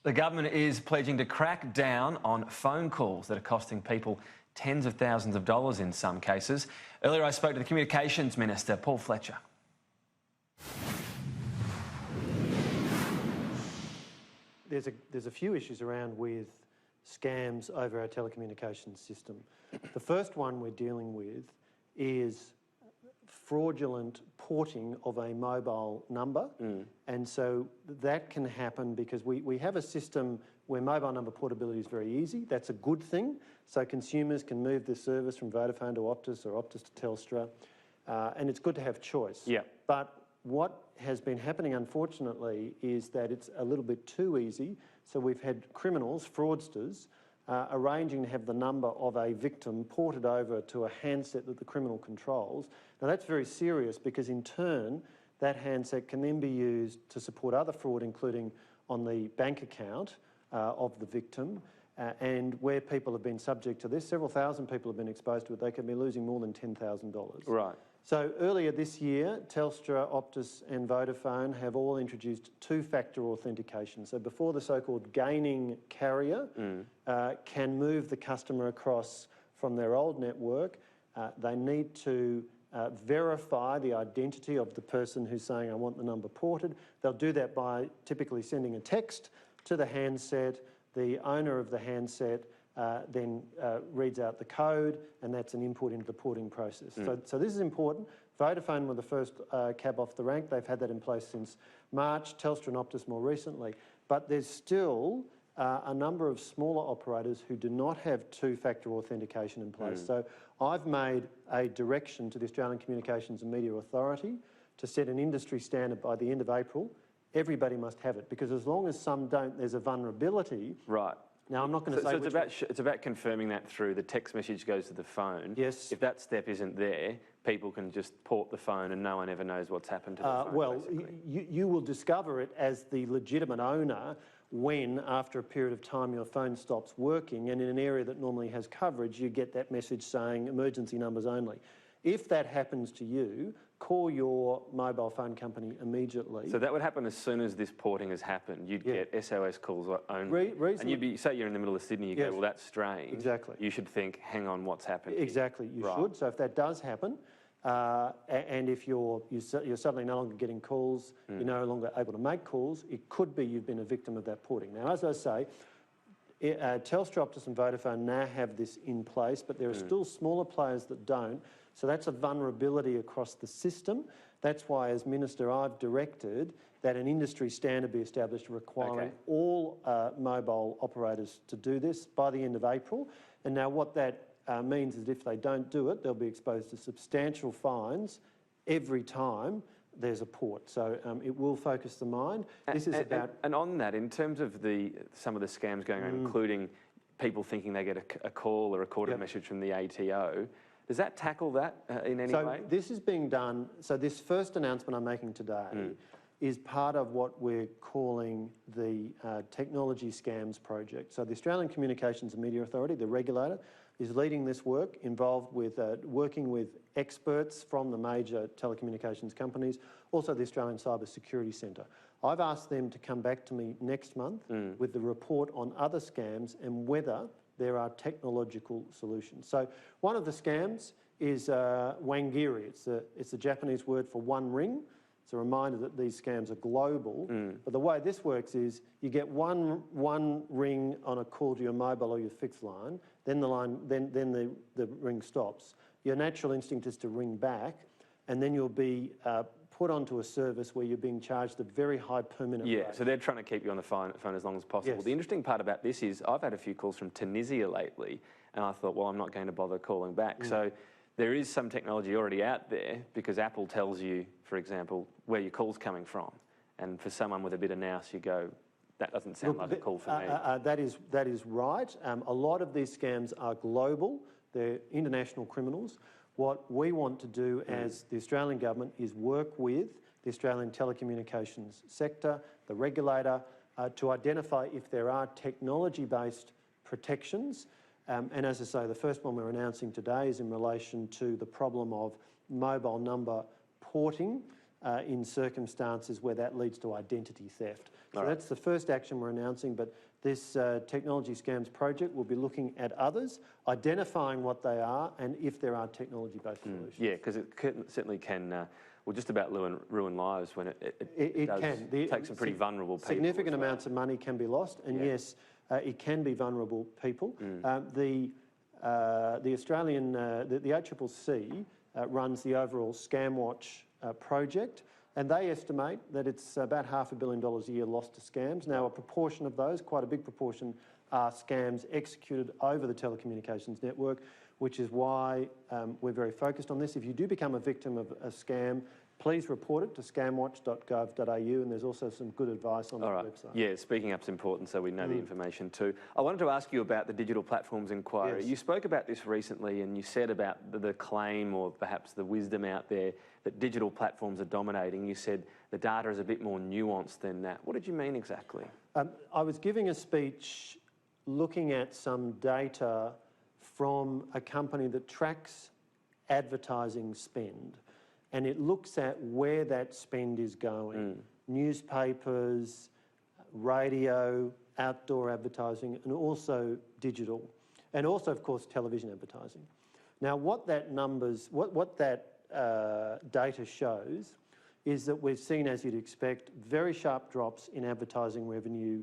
The government is pledging to crack down on phone calls that are costing people tens of thousands of dollars in some cases. Earlier I spoke to the Communications Minister, Paul Fletcher. There's a few issues around with scams over our telecommunications system. The first one we're dealing with is fraudulent porting of a mobile number. And so that can happen because we have a system where mobile number portability is very easy. That's a good thing. So consumers can move their service from Vodafone to Optus or Optus to Telstra. And it's good to have choice. Yeah. But what has been happening, unfortunately, is that it's a little bit too easy. So we've had criminals, fraudsters, arranging to have the number of a victim ported over to a handset that the criminal controls. Now that's very serious because in turn that handset can then be used to support other fraud, including on the bank account of the victim. And where people have been subject to this, several thousand people have been exposed to it, they can be losing more than $10,000. Right. So earlier this year, Telstra, Optus and Vodafone have all introduced two-factor authentication. So before the so-called gaining carrier can move the customer across from their old network, they need to verify the identity of the person who's saying, I want the number ported. They'll do that by typically sending a text to the handset. The owner of the handset then reads out the code, and that's an input into the porting process. So this is important. Vodafone were the first cab off the rank. They've had that in place since March, Telstra and Optus more recently. But there's still a number of smaller operators who do not have two-factor authentication in place. So I've made a direction to the Australian Communications and Media Authority to set an industry standard by the end of April. Everybody must have it, because as long as some don't, there's a vulnerability. Right. Now, I'm not going to say it's about confirming that through the text message goes to the phone. Yes. If that step isn't there, people can just port the phone and no one ever knows what's happened to the phone. Well, you will discover it as the legitimate owner when, after a period of time, your phone stops working, and in an area that normally has coverage, you get that message saying emergency numbers only. If that happens to you, call your mobile phone company immediately. So that would happen as soon as this porting has happened. You'd get SOS calls only. And you'd be, say you're in the middle of Sydney, you go, well, that's strange. Exactly. You should think, hang on, what's happened here? Exactly, you should. So if that does happen, and if you're suddenly no longer getting calls, you're no longer able to make calls, it could be you've been a victim of that porting. Now, as I say, Telstra, Optus and Vodafone now have this in place, but there are still smaller players that don't. So that's a vulnerability across the system. That's why, as Minister, I've directed that an industry standard be established requiring all mobile operators to do this by the end of April. And now what that means is if they don't do it, they'll be exposed to substantial fines every time there's a port. So it will focus the mind. This is about... And on that, in terms of some of the scams going on, including people thinking they get a call or a recorded message from the ATO, does that tackle that in any way? So this is being done, so this first announcement I'm making today is part of what we're calling the Technology Scams Project. So the Australian Communications and Media Authority, the regulator, is leading this work, involved with working with experts from the major telecommunications companies, also the Australian Cyber Security Centre. I've asked them to come back to me next month with the report on other scams and whether there are technological solutions. So one of the scams is wangiri. It's a Japanese word for one ring. It's a reminder that these scams are global. But the way this works is you get one ring on a call to your mobile or your fixed line, then the ring stops. Your natural instinct is to ring back, and then you'll be put onto a service where you're being charged a very high per minute rate. So they're trying to keep you on the phone as long as possible. Yes. The interesting part about this is I've had a few calls from Tunisia lately, and I thought, well, I'm not going to bother calling back. So there is some technology already out there, because Apple tells you, for example, where your call's coming from. And for someone with a bit of nous, you go, that doesn't sound like a call for me. That is right. A lot of these scams are global. They're international criminals. What we want to do as the Australian government is work with the Australian telecommunications sector, the regulator, to identify if there are technology-based protections. And as I say, the first one we're announcing today is in relation to the problem of mobile number porting in circumstances where that leads to identity theft. So that's the first action we're announcing, but this Technology Scams project will be looking at others, identifying what they are and if there are technology-based solutions. Yeah, because it certainly can, well, just about ruin lives when it does can. take some pretty vulnerable people. Significant amounts of money can be lost, and yes, it can be vulnerable people. The Australian, the ACCC runs the overall ScamWatch project, and they estimate that it's about $500 million a year lost to scams. Now, a proportion of those, quite a big proportion, are scams executed over the telecommunications network, which is why we're very focused on this. If you do become a victim of a scam, please report it to scamwatch.gov.au, and there's also some good advice on the website. Yeah, speaking up's important, so we know the information too. I wanted to ask you about the digital platforms inquiry. Yes. You spoke about this recently, and you said about the claim, or perhaps the wisdom out there, that digital platforms are dominating. You said the data is a bit more nuanced than that. What did you mean exactly? I was giving a speech looking at some data from a company that tracks advertising spend, and it looks at where that spend is going. Newspapers, radio, outdoor advertising, and also digital, and also, of course, television advertising. Now, what that data shows is that we've seen, as you'd expect, very sharp drops in advertising revenue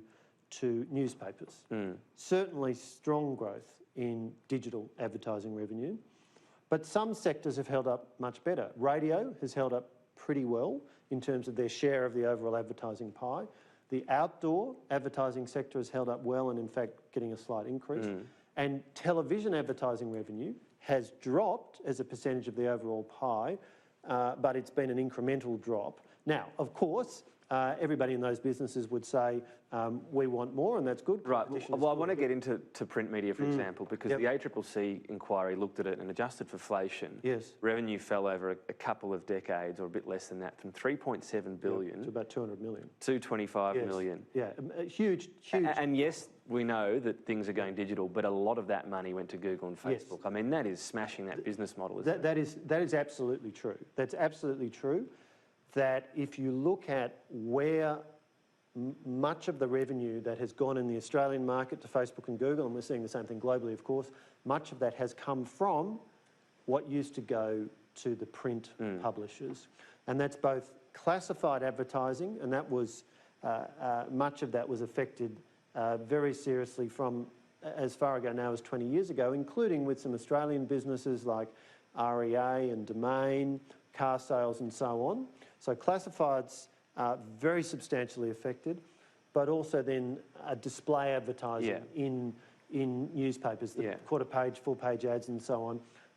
to newspapers. Certainly strong growth in digital advertising revenue, but some sectors have held up much better. Radio has held up pretty well in terms of their share of the overall advertising pie. The outdoor advertising sector has held up well and, in fact, getting a slight increase. And television advertising revenue has dropped as a percentage of the overall pie, but it's been an incremental drop. Now, of course, everybody in those businesses would say, we want more, and that's good. Right. Well, I want to get into print media, for example, because the ACCC inquiry looked at it and adjusted for inflation. Yes. Revenue fell over a couple of decades, or a bit less than that, from 3.7 billion to about 200 million. To 25 million. Yeah, huge. And yes, we know that things are going digital, but a lot of that money went to Google and Facebook. Yes. I mean, that is smashing that business model, isn't it? That is absolutely true. That's absolutely true. That if you look at where much of the revenue that has gone in the Australian market to Facebook and Google, and we're seeing the same thing globally, of course, much of that has come from what used to go to the print publishers. And that's both classified advertising, and that was, much of that was affected very seriously from as far ago now as 20 years ago, including with some Australian businesses like REA and Domain, car sales and so on. So classifieds are very substantially affected, but also then display advertising in newspapers, the quarter page, full page ads and so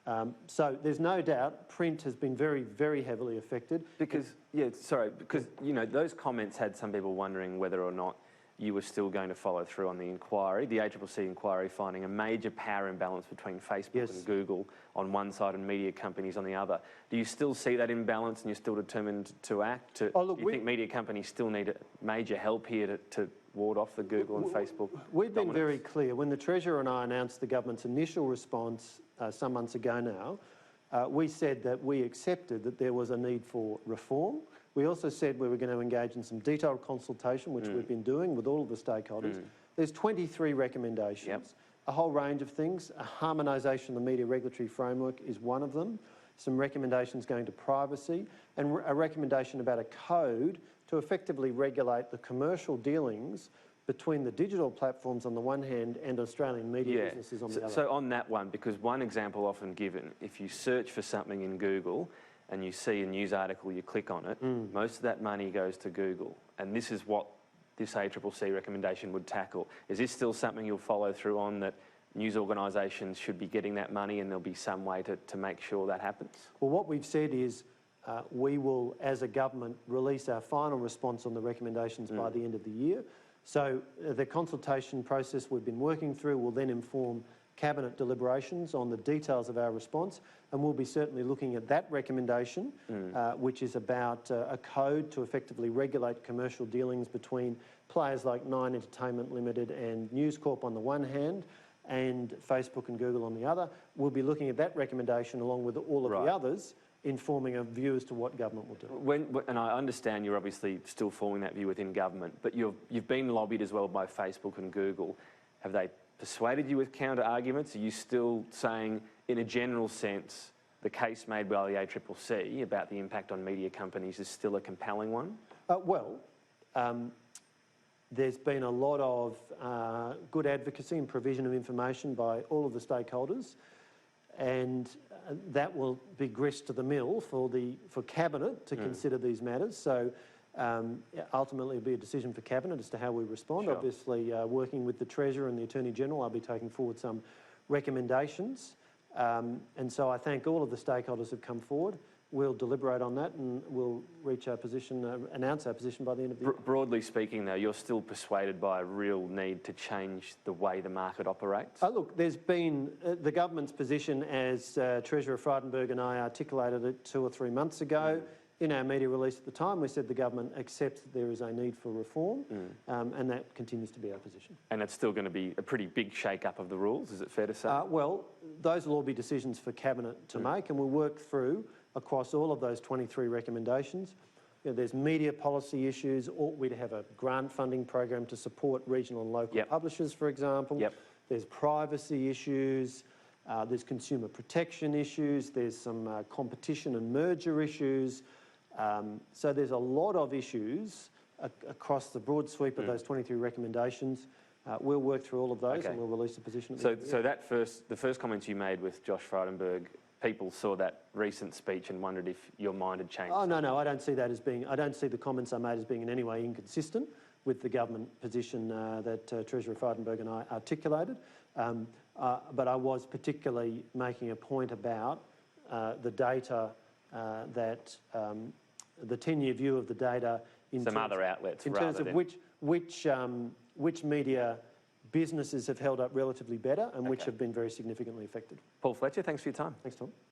on. So there's no doubt print has been very, very heavily affected. Because, because, you know, those comments had some people wondering whether or not you were still going to follow through on the inquiry, the ACCC inquiry, finding a major power imbalance between Facebook and Google on one side and media companies on the other. Do you still see that imbalance and you're still determined to act? Do you think media companies still need major help here to ward off the Google and Facebook We've been very clear. When the Treasurer and I announced the government's initial response some months ago now, we said that we accepted that there was a need for reform. We also said we were going to engage in some detailed consultation, which we've been doing with all of the stakeholders. There's 23 recommendations, a whole range of things. A harmonisation of the media regulatory framework is one of them. Some recommendations going to privacy, and a recommendation about a code to effectively regulate the commercial dealings between the digital platforms on the one hand and Australian media businesses on the other. So on that one, because one example often given, if you search for something in Google and you see a news article, you click on it, most of that money goes to Google. And this is what this ACCC recommendation would tackle. Is this still something you'll follow through on, that news organisations should be getting that money and there'll be some way to make sure that happens? Well, what we've said is we will, as a government, release our final response on the recommendations by the end of the year. So the consultation process we've been working through will then inform Cabinet deliberations on the details of our response, and we'll be certainly looking at that recommendation, which is about a code to effectively regulate commercial dealings between players like Nine Entertainment Limited and News Corp on the one hand, and Facebook and Google on the other. We'll be looking at that recommendation along with all of the others informing a view as to what government will do. And I understand you're obviously still forming that view within government, but you've been lobbied as well by Facebook and Google. Have they persuaded you with counter-arguments? Are you still saying, in a general sense, the case made by the ACCC about the impact on media companies is still a compelling one? There's been a lot of good advocacy and provision of information by all of the stakeholders, and that will be grist to the mill for Cabinet to consider these matters. So ultimately it'll be a decision for Cabinet as to how we respond. Sure. Obviously, working with the Treasurer and the Attorney-General, I'll be taking forward some recommendations. And so I thank all of the stakeholders who've come forward. We'll deliberate on that and we'll reach our position, announce our position by the end of the year. Broadly speaking, though, you're still persuaded by a real need to change the way the market operates? Look, there's been the government's position, as Treasurer Frydenberg and I articulated it 2 or 3 months ago. In our media release at the time, we said the government accepts that there is a need for reform, and that continues to be our position. And it's still going to be a pretty big shake-up of the rules, is it fair to say? Well, those will all be decisions for Cabinet to make, and we'll work through across all of those 23 recommendations. You know, there's media policy issues. Ought we to have a grant funding program to support regional and local publishers, for example? There's privacy issues. There's consumer protection issues. There's some competition and merger issues. So there's a lot of issues across the broad sweep of those 23 recommendations. We'll work through all of those and we'll release a position. So the first comments you made with Josh Frydenberg, people saw that recent speech and wondered if your mind had changed. Oh, no, I don't see that as being, I don't see the comments I made as being in any way inconsistent with the government position that Treasurer Frydenberg and I articulated. But I was particularly making a point about the data that, the 10-year view of the data in some other outlets, in terms of which media businesses have held up relatively better and which have been very significantly affected. Paul Fletcher, thanks for your time. Thanks, Tom.